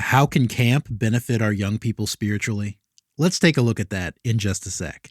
How can camp benefit our young people spiritually? Let's take a look at that in just a sec.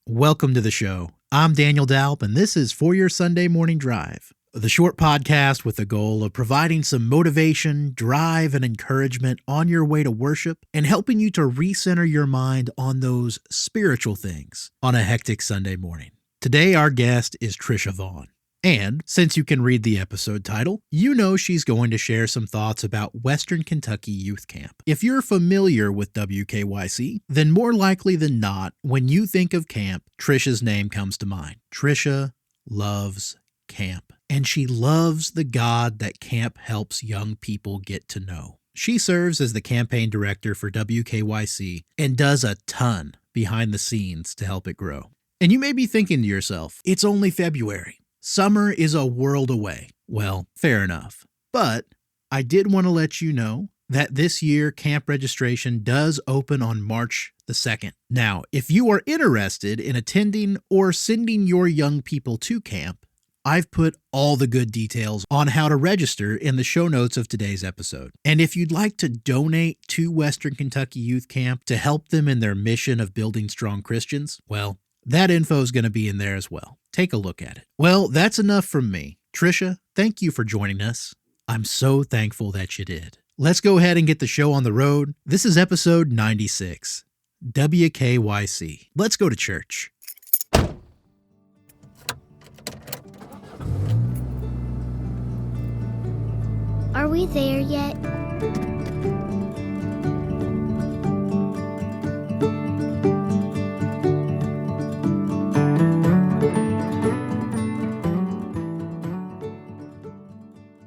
Welcome to the show. I'm Daniel Dalp, and this is For Your Sunday Morning Drive, the short podcast with the goal of providing some motivation, drive, and encouragement on your way to worship and helping you to recenter your mind on those spiritual things on a hectic Sunday morning. Today, our guest is Trisha Vaughn. And since you can read the episode title, you know she's going to share some thoughts about Western Kentucky Youth Camp. If you're familiar with WKYC, then more likely than not, when you think of camp, Trisha's name comes to mind. Trisha loves camp, and she loves the God that camp helps young people get to know. She serves as the campaign director for WKYC and does a ton behind the scenes to help it grow. And you may be thinking to yourself, it's only February. Summer is a world away. Well, fair enough. But I did want to let you know that this year camp registration does open on March the 2nd. Now, if you are interested in attending or sending your young people to camp, I've put all the good details on how to register in the show notes of today's episode. And if you'd like to donate to Western Kentucky Youth Camp to help them in their mission of building strong Christians, well, that info is going to be in there as well. Take a look at it. Well, that's enough from me. Trisha, thank you for joining us. I'm so thankful that you did. Let's go ahead and get the show on the road. This is episode 96, WKYC. Let's go to church. Are we there yet?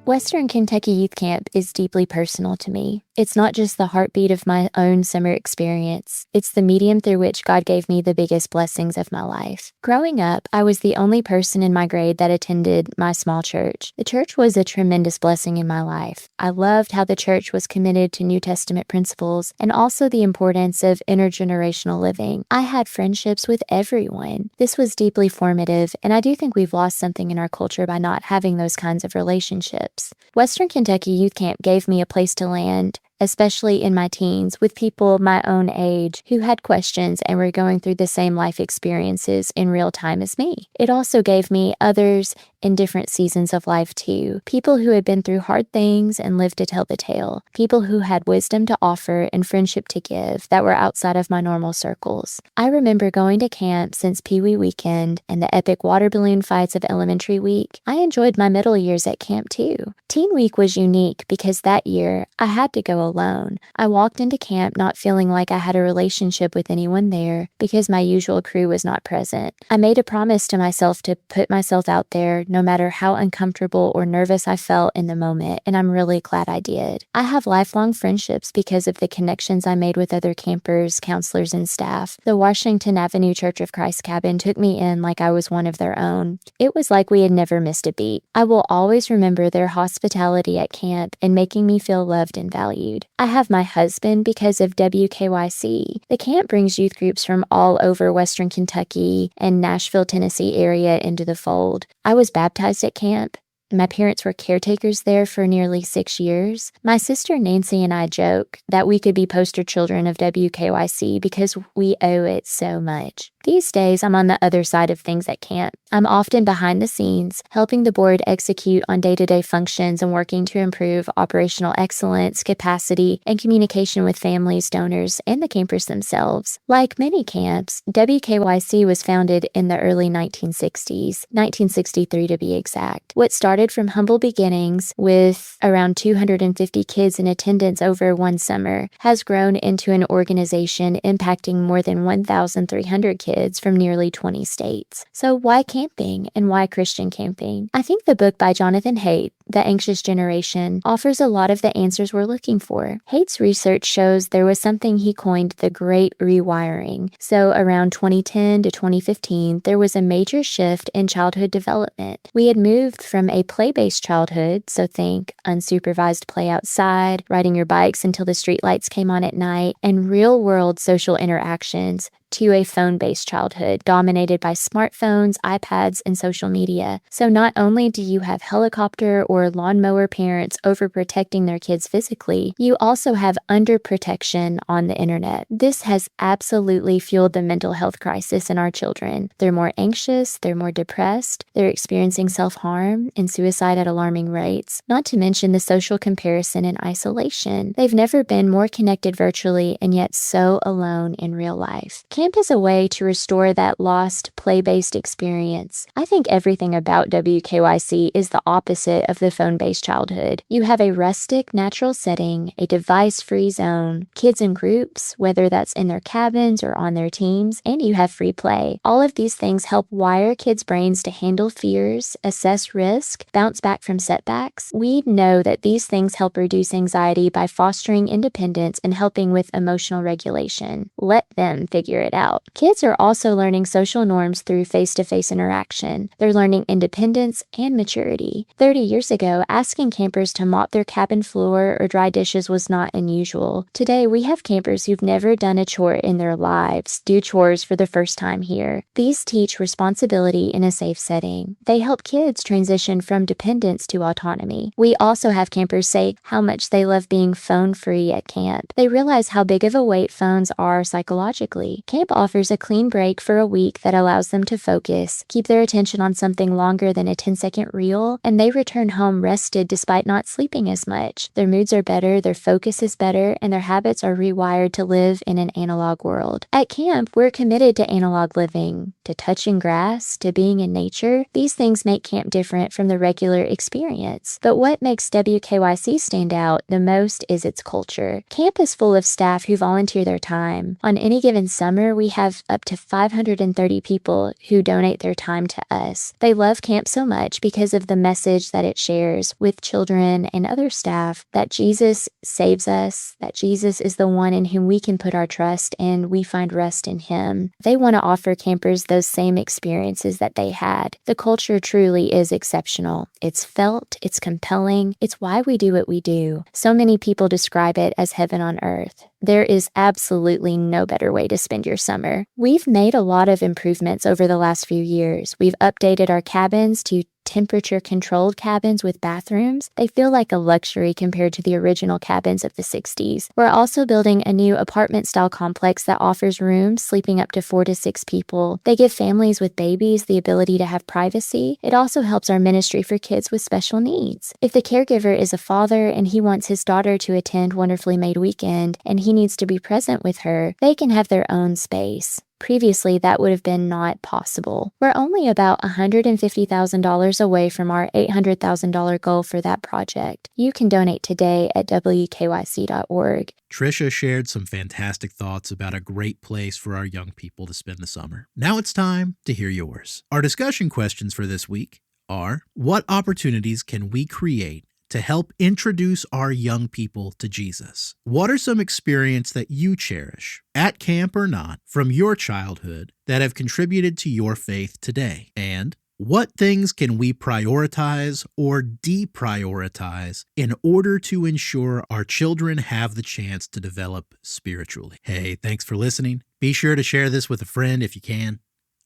Western Kentucky Youth Camp is deeply personal to me. It's not just the heartbeat of my own summer experience. It's the medium through which God gave me the biggest blessings of my life. Growing up, I was the only person in my grade that attended my small church. The church was a tremendous blessing in my life. I loved how the church was committed to New Testament principles and also the importance of intergenerational living. I had friendships with everyone. This was deeply formative, and I do think we've lost something in our culture by not having those kinds of relationships. Western Kentucky Youth Camp gave me a place to land, especially in my teens, with people my own age who had questions and were going through the same life experiences in real time as me. It also gave me others in different seasons of life too. People who had been through hard things and lived to tell the tale. People who had wisdom to offer and friendship to give that were outside of my normal circles. I remember going to camp since Pee Wee weekend and the epic water balloon fights of elementary week. I enjoyed my middle years at camp too. Teen week was unique because that year I had to go alone. I walked into camp not feeling like I had a relationship with anyone there because my usual crew was not present. I made a promise to myself to put myself out there no matter how uncomfortable or nervous I felt in the moment, and I'm really glad I did. I have lifelong friendships because of the connections I made with other campers, counselors, and staff. The Washington Avenue Church of Christ cabin took me in like I was one of their own. It was like we had never missed a beat. I will always remember their hospitality at camp and making me feel loved and valued. I have my husband because of WKYC. The camp brings youth groups from all over Western Kentucky and Nashville, Tennessee area into the fold. I was baptized at camp. My parents were caretakers there for nearly 6 years. My sister Nancy and I joke that we could be poster children of WKYC because we owe it so much. These days, I'm on the other side of things at camp. I'm often behind the scenes, helping the board execute on day-to-day functions and working to improve operational excellence, capacity, and communication with families, donors, and the campers themselves. Like many camps, WKYC was founded in the early 1960s, 1963 to be exact. What started from humble beginnings with around 250 kids in attendance over one summer has grown into an organization impacting more than 1,300 kids from nearly 20 states. So why camping and why Christian camping? I think the book by Jonathan Haidt, The Anxious Generation, offers a lot of the answers we're looking for. Haidt's research shows there was something he coined the Great Rewiring. So around 2010 to 2015, there was a major shift in childhood development. We had moved from a play-based childhood, so think unsupervised play outside, riding your bikes until the streetlights came on at night, and real-world social interactions, to a phone-based childhood dominated by smartphones, iPads, and social media. So not only do you have helicopter or lawnmower parents overprotecting their kids physically, you also have underprotection on the internet. This has absolutely fueled the mental health crisis in our children. They're more anxious, they're more depressed, they're experiencing self-harm and suicide at alarming rates, not to mention the social comparison and isolation. They've never been more connected virtually and yet so alone in real life. Camp is a way to restore that lost play-based experience. I think everything about WKYC is the opposite of the phone-based childhood. You have a rustic, natural setting, a device-free zone, kids in groups, whether that's in their cabins or on their teams, and you have free play. All of these things help wire kids' brains to handle fears, assess risk, bounce back from setbacks. We know that these things help reduce anxiety by fostering independence and helping with emotional regulation. Let them figure it out. Kids are also learning social norms through face-to-face interaction. They're learning independence and maturity. 30 years ago, asking campers to mop their cabin floor or dry dishes was not unusual. Today, we have campers who've never done a chore in their lives do chores for the first time here. These teach responsibility in a safe setting. They help kids transition from dependence to autonomy. We also have campers say how much they love being phone-free at camp. They realize how big of a weight phones are psychologically. Camp offers a clean break for a week that allows them to focus, keep their attention on something longer than a 10-second reel, and they return home rested despite not sleeping as much. Their moods are better, their focus is better, and their habits are rewired to live in an analog world. At camp, we're committed to analog living, to touching grass, to being in nature. These things make camp different from the regular experience. But what makes WKYC stand out the most is its culture. Camp is full of staff who volunteer their time. On any given summer, we have up to 530 people who donate their time to us. They love camp so much because of the message that it shares with children and other staff that Jesus saves us, that Jesus is the one in whom we can put our trust and we find rest in him. They want to offer campers those same experiences that they had. The culture truly is exceptional. It's felt, it's compelling, it's why we do what we do. So many people describe it as heaven on earth. There is absolutely no better way to spend your summer. We've made a lot of improvements over the last few years. We've updated our cabins to temperature-controlled cabins with bathrooms. They feel like a luxury compared to the original cabins of the 60s. We're also building a new apartment-style complex that offers rooms sleeping up to 4 to 6 people. They give families with babies the ability to have privacy. It also helps our ministry for kids with special needs. If the caregiver is a father and he wants his daughter to attend Wonderfully Made Weekend and he needs to be present with her, they can have their own space. Previously, that would have been not possible. We're only about $150,000 away from our $800,000 goal for that project. You can donate today at WKYC.org. Trisha shared some fantastic thoughts about a great place for our young people to spend the summer. Now it's time to hear yours. Our discussion questions for this week are: what opportunities can we create to help introduce our young people to Jesus? What are some experiences that you cherish, at camp or not, from your childhood that have contributed to your faith today? And what things can we prioritize or deprioritize in order to ensure our children have the chance to develop spiritually? Hey, thanks for listening. Be sure to share this with a friend if you can.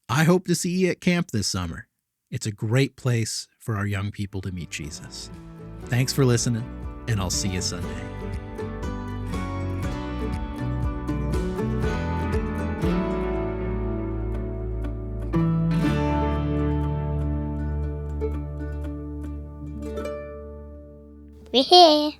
I hope to see you at camp this summer. It's a great place for our young people to meet Jesus. Thanks for listening, and I'll see you Sunday. We're here.